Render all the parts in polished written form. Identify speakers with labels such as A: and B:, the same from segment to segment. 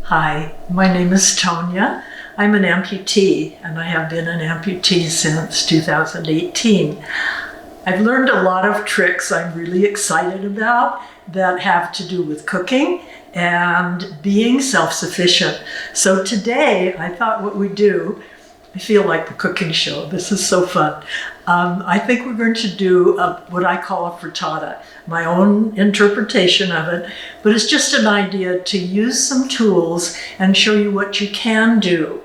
A: Hi, my name is Tonya. I'm an amputee, and I have been an amputee since 2018. I've learned a lot of tricks I'm really excited about that have to do with cooking and being self-sufficient. So today, I thought what we'd do, I feel like the cooking show. This is so fun. I think we're going to do what I call a frittata, my own interpretation of it, but it's just an idea to use some tools and show you what you can do.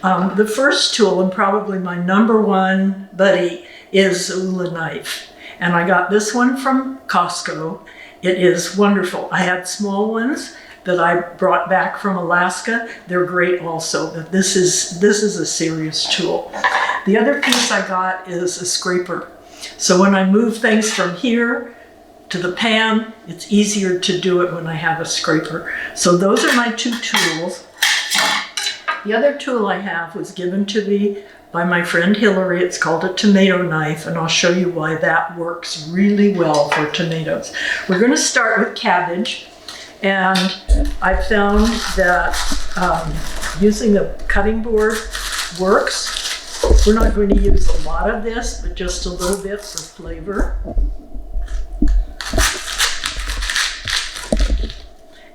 A: The first tool, and probably my number one buddy, is the Ula knife. And I got this one from Costco. It is wonderful. I had small ones that I brought back from Alaska. They're great also, but this is a serious tool. The other piece I got is a scraper. So when I move things from here to the pan, it's easier to do it when I have a scraper. So those are my two tools. The other tool I have was given to me by my friend Hillary. It's called a tomato knife, and I'll show you why that works really well for tomatoes. We're going to start with cabbage, and I found that using a cutting board works. We're not going to use a lot of this, but just a little bit for flavor.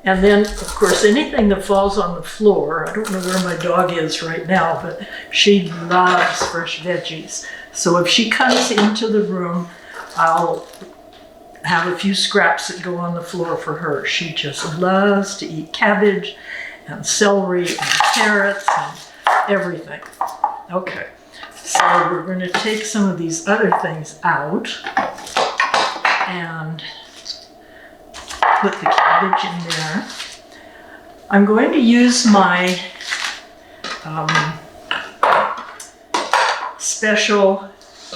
A: And then, of course, anything that falls on the floor, I don't know where my dog is right now, but she loves fresh veggies. So if she comes into the room, I'll have a few scraps that go on the floor for her. She just loves to eat cabbage and celery and carrots and everything. Okay, so we're going to take some of these other things out and put the cabbage in there. I'm going to use my special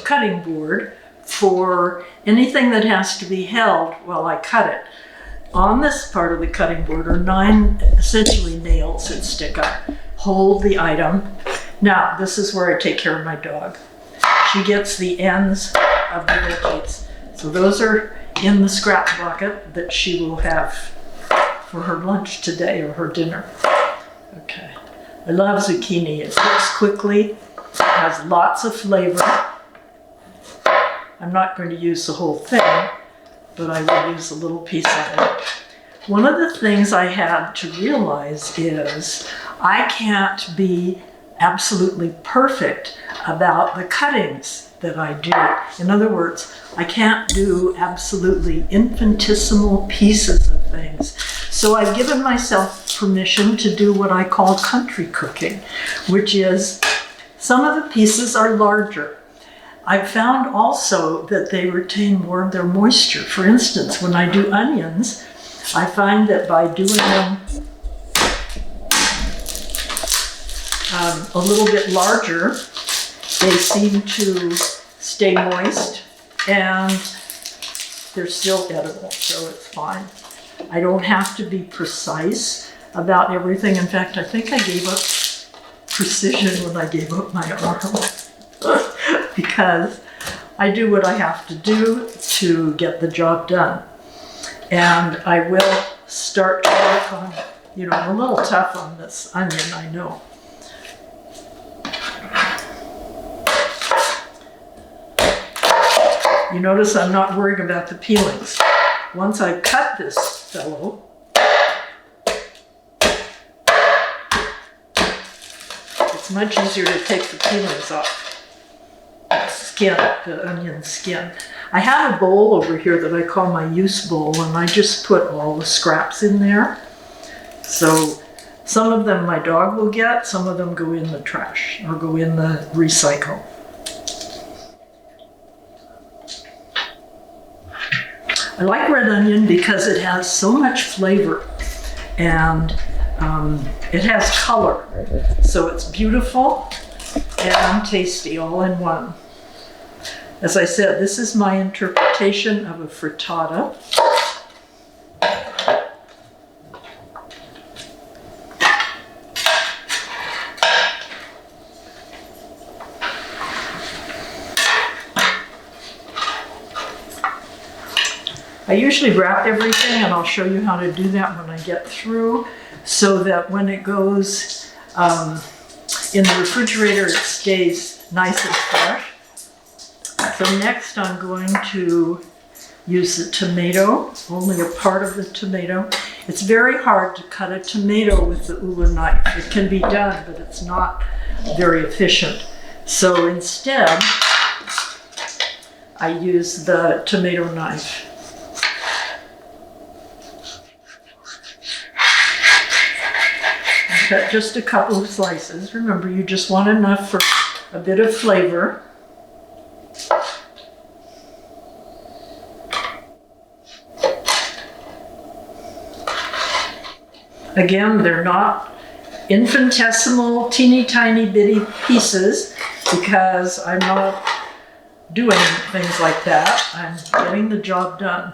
A: cutting board for anything that has to be held while I cut it. On this part of the cutting board are 9 essentially nails that stick up, hold the item. Now, this is where I take care of my dog. She gets the ends of the veggies. So those are in the scrap bucket that she will have for her lunch today or her dinner. Okay. I love zucchini. It cooks quickly, has lots of flavor. I'm not going to use the whole thing, but I will use a little piece of it. One of the things I had to realize is I can't be absolutely perfect about the cuttings that I do. In other words, I can't do absolutely infinitesimal pieces of things. So I've given myself permission to do what I call country cooking, which is some of the pieces are larger. I've found also that they retain more of their moisture. For instance, when I do onions, I find that by doing them a little bit larger, they seem to stay moist and they're still edible, so it's fine. I don't have to be precise about everything. In fact, I think I gave up precision when I gave up my arm because I do what I have to do to get the job done. And I will start to work on, I'm a little tough on this onion, I know. You notice I'm not worrying about the peelings. Once I've cut this fellow, it's much easier to take the peelings off. The onion skin. I have a bowl over here that I call my use bowl, and I just put all the scraps in there. So some of them my dog will get, some of them go in the trash or go in the recycle. I like red onion because it has so much flavor and it has color. So it's beautiful and tasty all in one. As I said, this is my interpretation of a frittata. I usually wrap everything, and I'll show you how to do that when I get through. so that when it goes in the refrigerator, it stays nice and fresh. So next I'm going to use the tomato, only a part of the tomato. It's very hard to cut a tomato with the Ula knife. It can be done, but it's not very efficient. So instead, I use the tomato knife. I cut just a couple of slices. Remember, you just want enough for a bit of flavor. Again, they're not infinitesimal, teeny tiny bitty pieces because I'm not doing things like that. I'm getting the job done.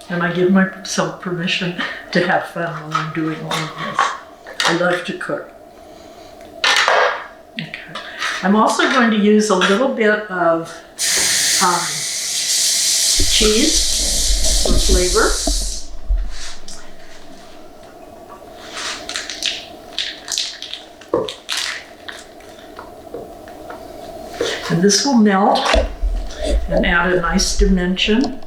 A: And I give myself permission to have fun while I'm doing all of this. I love to cook. Okay. I'm also going to use a little bit of cheese for flavor. And this will melt and add a nice dimension.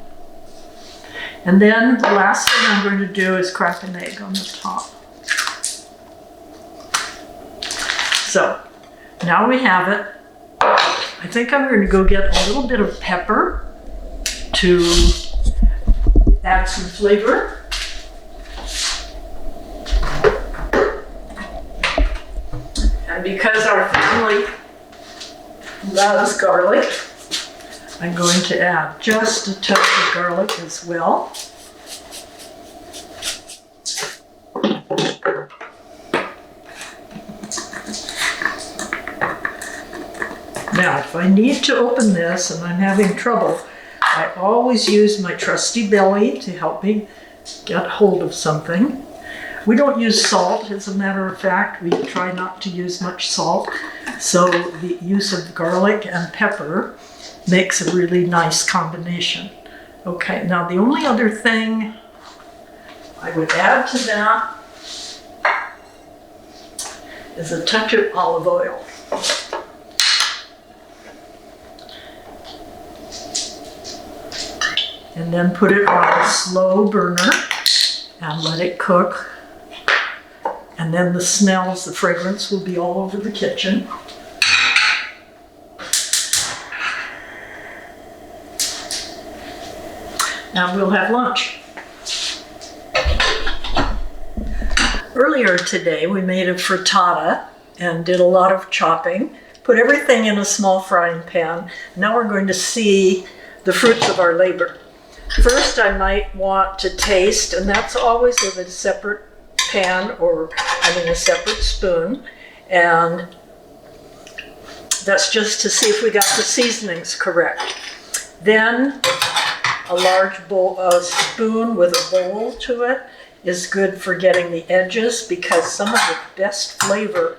A: And then the last thing I'm going to do is crack an egg on the top. So now we have it. I think I'm going to go get a little bit of pepper to add some flavor. And because our family loves garlic, I'm going to add just a touch of garlic as well. Now, if I need to open this and I'm having trouble, I always use my trusty belly to help me get hold of something. We don't use salt, as a matter of fact. We try not to use much salt. So the use of garlic and pepper makes a really nice combination. Okay, now the only other thing I would add to that is a touch of olive oil. And then put it on a slow burner and let it cook. And then the smells, the fragrance will be all over the kitchen. And we'll have lunch. Earlier today, we made a frittata and did a lot of chopping. Put everything in a small frying pan. Now we're going to see the fruits of our labor. First, I might want to taste, and that's always with a separate pan or a separate spoon. And that's just to see if we got the seasonings correct. Then a large bowl, a spoon with a bowl to it is good for getting the edges, because some of the best flavor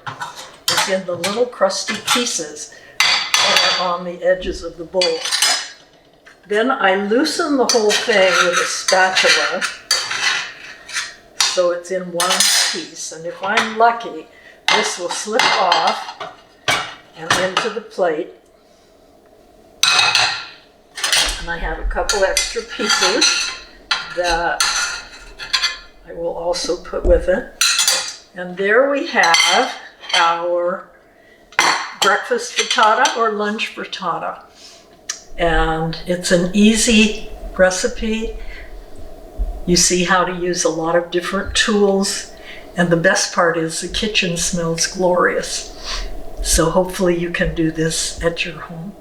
A: is in the little crusty pieces that are on the edges of the bowl. Then I loosen the whole thing with a spatula so it's in one piece. And if I'm lucky, this will slip off and into the plate. And I have a couple extra pieces that I will also put with it. And there we have our breakfast frittata or lunch frittata. And it's an easy recipe. You see how to use a lot of different tools. And the best part is the kitchen smells glorious. So hopefully you can do this at your home.